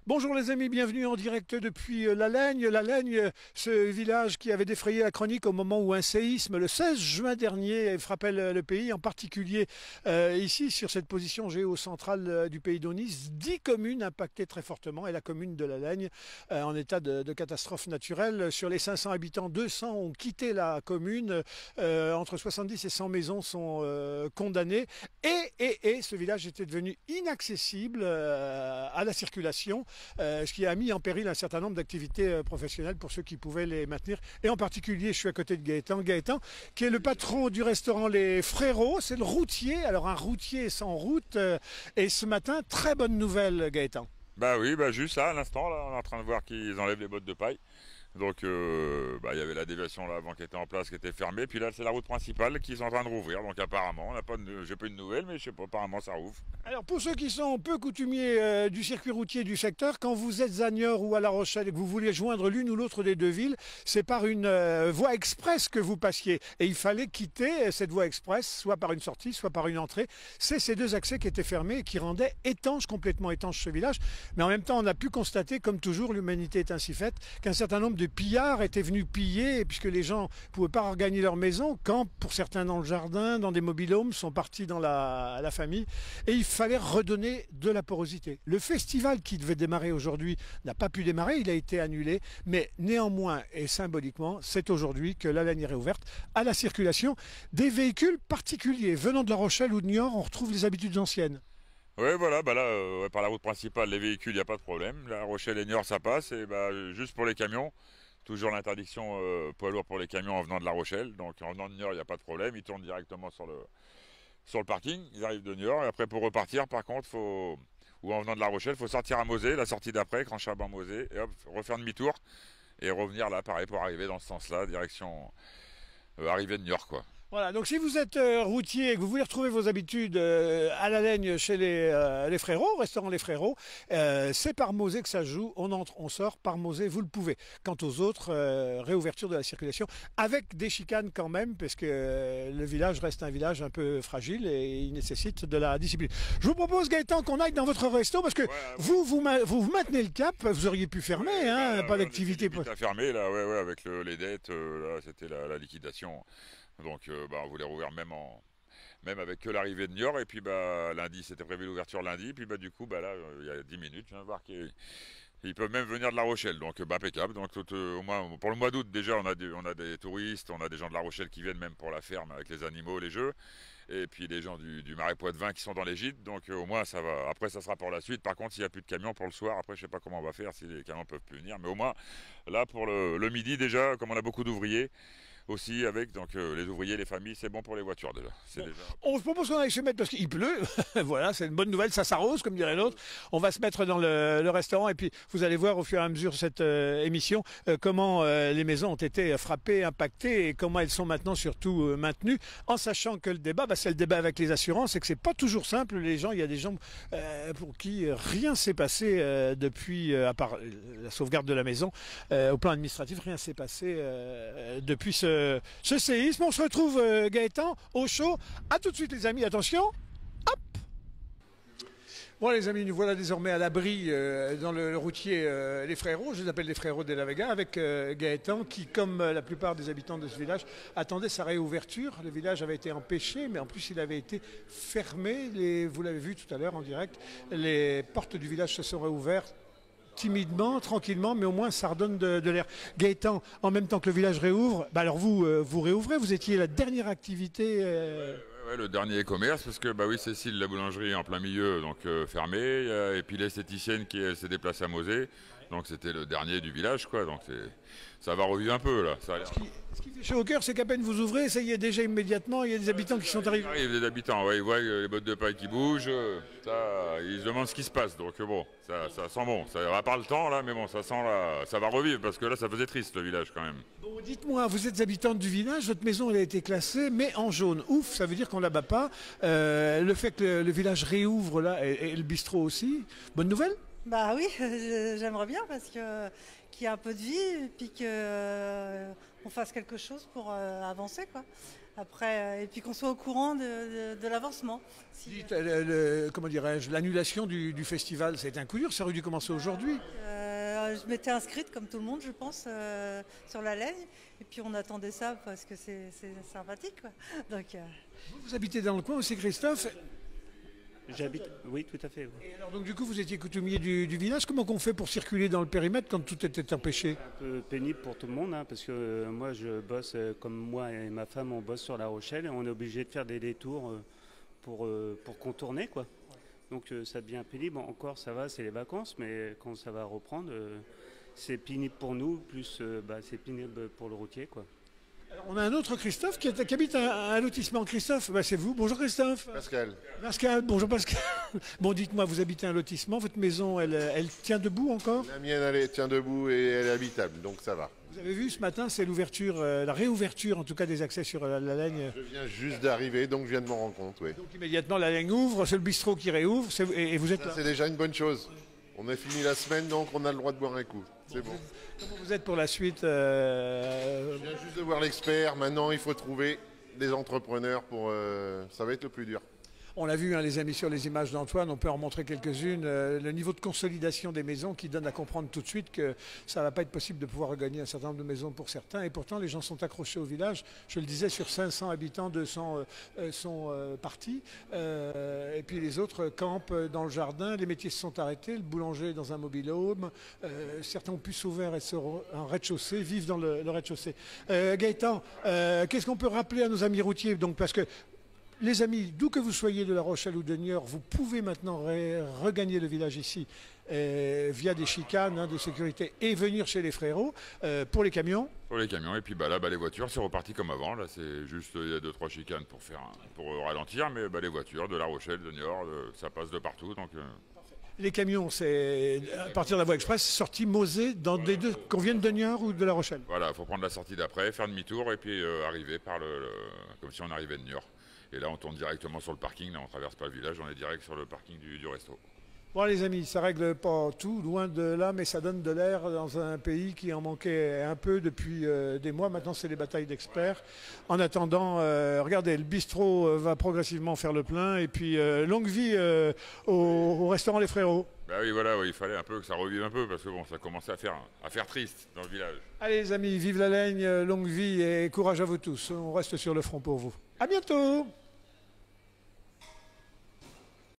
Bonjour les amis, bienvenue en direct depuis La Laigne. La Laigne, ce village qui avait défrayé la chronique au moment où un séisme, le 16 juin dernier, frappait le pays, en particulier ici sur cette position géocentrale du pays d'Aunis. 10 communes impactées très fortement et la commune de La Laigne en état de catastrophe naturelle. Sur les 500 habitants, 200 ont quitté la commune. Entre 70 et 100 maisons sont condamnées. Et ce village était devenu inaccessible à la circulation. Ce qui a mis en péril un certain nombre d'activités professionnelles pour ceux qui pouvaient les maintenir. Et en particulier, je suis à côté de Gaëtan. Gaëtan, qui est le patron du restaurant Les Frérots, c'est le routier. Alors un routier sans route. Et ce matin, très bonne nouvelle, Gaëtan. Bah oui, bah juste là, à l'instant, là, on est en train de voir qu'ils enlèvent les bottes de paille. Donc, il y avait la déviation là avant qui était en place, qui était fermée. Puis là, c'est la route principale qu'ils sont en train de rouvrir. Donc apparemment, j'ai pas eu de nouvelles, mais je sais pas, apparemment ça rouvre. Alors pour ceux qui sont peu coutumiers du circuit routier du secteur, quand vous êtes à Niort ou à La Rochelle et que vous voulez joindre l'une ou l'autre des deux villes, c'est par une voie express que vous passiez. Et il fallait quitter cette voie express, soit par une sortie, soit par une entrée. C'est ces deux accès qui étaient fermés et qui rendaient complètement étanche ce village. Mais en même temps, on a pu constater, comme toujours, l'humanité est ainsi faite, qu'un certain nombre de pillards étaient venus piller, puisque les gens ne pouvaient pas regagner leur maison, quand pour certains dans le jardin, dans des mobil-homes, sont partis dans la famille. Et il fallait redonner de la porosité. Le festival qui devait démarrer aujourd'hui n'a pas pu démarrer, il a été annulé, mais néanmoins et symboliquement, c'est aujourd'hui que la Laigne est réouverte à la circulation des véhicules particuliers. Venant de La Rochelle ou de Niort, on retrouve les habitudes anciennes. Oui, voilà, bah là, par la route principale, les véhicules, il n'y a pas de problème. La Rochelle et Niort, ça passe. Et bah, juste pour les camions, toujours l'interdiction poids lourd pour les camions en venant de La Rochelle. Donc en venant de Niort, il n'y a pas de problème. Ils tournent directement sur le parking. Ils arrivent de Niort. Et après, pour repartir, par contre, ou en venant de La Rochelle, il faut sortir à Mosée, la sortie d'après, Grand Chaban-Mosée, et hop, refaire demi-tour et revenir là, pareil, pour arriver dans ce sens-là, direction arrivée de Niort, quoi. Voilà, donc si vous êtes routier et que vous voulez retrouver vos habitudes à La Laigne chez les Frérots, restaurant Les Frérots, c'est par Mosée que ça se joue, on entre, on sort, par Mosée, vous le pouvez. Quant aux autres, réouverture de la circulation, avec des chicanes quand même, parce que le village reste un village un peu fragile et il nécessite de la discipline. Je vous propose, Gaëtan, qu'on aille dans votre resto, parce que vous maintenez le cap, vous auriez pu fermer, pas d'activité. On a fermé, là, ouais, avec les dettes, là, c'était la liquidation. Donc on voulait rouvrir même avec que l'arrivée de Niort. Et puis lundi, c'était prévu l'ouverture lundi. Puis du coup, là, il y a 10 minutes, je viens de voir qu'ils peuvent même venir de La Rochelle. Donc impeccable. Donc au moins, pour le mois d'août, déjà, on a des touristes, on a des gens de La Rochelle qui viennent même pour la ferme avec les animaux, les jeux. Et puis les gens du Marais Poitevin qui sont dans les gîtes. Donc au moins, ça va. Après, ça sera pour la suite. Par contre, s'il n'y a plus de camions pour le soir, après, je sais pas comment on va faire si les camions peuvent plus venir. Mais au moins, là, pour le midi, déjà, comme on a beaucoup d'ouvriers, aussi avec les ouvriers, les familles, c'est bon pour les voitures déjà. Bon. On se propose qu'on aille se mettre parce qu'il pleut. Voilà, c'est une bonne nouvelle, ça s'arrose comme dirait l'autre. On va se mettre dans le restaurant et puis vous allez voir au fur et à mesure de cette émission comment les maisons ont été frappées, impactées et comment elles sont maintenant surtout maintenues, en sachant que le débat, c'est le débat avec les assurances et que c'est pas toujours simple. Les gens, il y a des gens pour qui rien s'est passé depuis, à part la sauvegarde de la maison, au plan administratif, rien s'est passé depuis ce séisme. On se retrouve, Gaëtan, au chaud. À tout de suite, les amis. Attention. Hop. Bon, les amis, nous voilà désormais à l'abri dans le routier Les Frérots. Je les appelle les Frérots de la Vega, avec Gaëtan, qui, comme la plupart des habitants de ce village, attendait sa réouverture. Le village avait été empêché, mais en plus, il avait été fermé. Vous l'avez vu tout à l'heure en direct. Les portes du village se sont réouvertes timidement, tranquillement, mais au moins ça redonne de l'air. Gaëtan, en même temps que le village réouvre, alors vous réouvrez, vous étiez la dernière activité. Ouais, le dernier commerce, parce que oui, Cécile, la boulangerie en plein milieu, donc fermée, et puis l'esthéticienne qui s'est déplacée à Mosée, donc c'était le dernier du village, quoi. Donc ça va revivre un peu là. Ça a l'air. Ce qui fait chaud au cœur, c'est qu'à peine vous ouvrez, ça y est déjà immédiatement, il y a des habitants qui sont arrivés. Il arrive des habitants, ils voient les bottes de paille qui bougent, ils se demandent ce qui se passe, donc ça sent bon. Ça va pas le temps là, mais bon, ça sent là, ça va revivre parce que là, ça faisait triste le village quand même. Bon, dites-moi, vous êtes habitante du village, votre maison elle a été classée, mais en jaune. Ouf, ça veut dire qu'on la bat pas. Le fait que le village réouvre là et le bistrot aussi, bonne nouvelle? Bah oui, j'aimerais bien parce que qu'il y ait un peu de vie et puis que on fasse quelque chose pour avancer quoi. après, et puis qu'on soit au courant de l'avancement. Dites, comment dirais-je, l'annulation du festival, ça a été un coup dur, ça aurait dû commencer aujourd'hui. Je m'étais inscrite comme tout le monde, je pense, sur la ligne. Et puis on attendait ça parce que c'est sympathique, quoi. Donc, Vous habitez dans le coin aussi, Christophe? J'habite, oui, tout à fait. Oui. Et alors, donc du coup, vous étiez coutumier du village. Comment qu'on fait pour circuler dans le périmètre quand tout était empêché? Un peu pénible pour tout le monde, hein, parce que moi, je bosse, comme moi et ma femme, on bosse sur La Rochelle et on est obligé de faire des détours pour contourner, quoi. Donc ça devient pénible. Encore, ça va, c'est les vacances, mais quand ça va reprendre, c'est pénible pour nous, plus c'est pénible pour le routier, quoi. Alors, on a un autre Christophe qui habite un lotissement. Christophe, c'est vous. Bonjour Christophe. Pascal. Pascal, bonjour Pascal. Bon, dites-moi, vous habitez un lotissement, votre maison, elle tient debout encore? La mienne, elle tient debout et elle est habitable, donc ça va. Vous avez vu ce matin, c'est l'ouverture, la réouverture en tout cas des accès sur la Laigne. Je viens juste d'arriver, donc je viens de m'en rendre compte, oui. Donc immédiatement la Laigne ouvre, c'est le bistrot qui réouvre et vous êtes Ça, là. c'est déjà une bonne chose. On a fini la semaine, donc on a le droit de boire un coup. C'est bon. Comment vous êtes pour la suite Je viens juste de voir l'expert. Maintenant, il faut trouver des entrepreneurs pour... ça va être le plus dur. On l'a vu, les amis, sur les images d'Antoine, on peut en montrer quelques-unes. Le niveau de consolidation des maisons qui donne à comprendre tout de suite que ça ne va pas être possible de pouvoir regagner un certain nombre de maisons pour certains. Et pourtant, les gens sont accrochés au village. Je le disais, sur 500 habitants, 200 sont partis. Et puis les autres campent dans le jardin. Les métiers se sont arrêtés. Le boulanger est dans un mobile-home. Certains ont pu sauver un rez-de-chaussée, vivent dans le rez-de-chaussée. Gaëtan, qu'est-ce qu'on peut rappeler à nos amis routiers? Donc, parce que les amis, d'où que vous soyez de La Rochelle ou de Niort, vous pouvez maintenant regagner le village ici via des chicanes de sécurité et venir chez les frérots pour les camions. Pour les camions, et puis là, les voitures, c'est reparti comme avant. Là, c'est juste, il y a 2-3 chicanes pour ralentir, mais les voitures de La Rochelle, de Niort, ça passe de partout. Donc, Les camions, c'est à partir de la voie express, sortie Mosée dans des deux, qu'on vienne de Niort ou de La Rochelle. Voilà, il faut prendre la sortie d'après, faire demi-tour et puis arriver par comme si on arrivait de Niort. Et là, on tourne directement sur le parking. Là, on ne traverse pas le village, on est direct sur le parking du resto. Bon, les amis, ça règle pas tout, loin de là, mais ça donne de l'air dans un pays qui en manquait un peu depuis des mois. Maintenant, c'est les batailles d'experts. En attendant, regardez, le bistrot va progressivement faire le plein. Et puis, longue vie au restaurant Les Frérots. Bah oui, voilà, il fallait un peu que ça revive un peu parce que bon, ça commençait à faire triste dans le village. Allez, les amis, vive la Laigne, longue vie et courage à vous tous. On reste sur le front pour vous. À bientôt!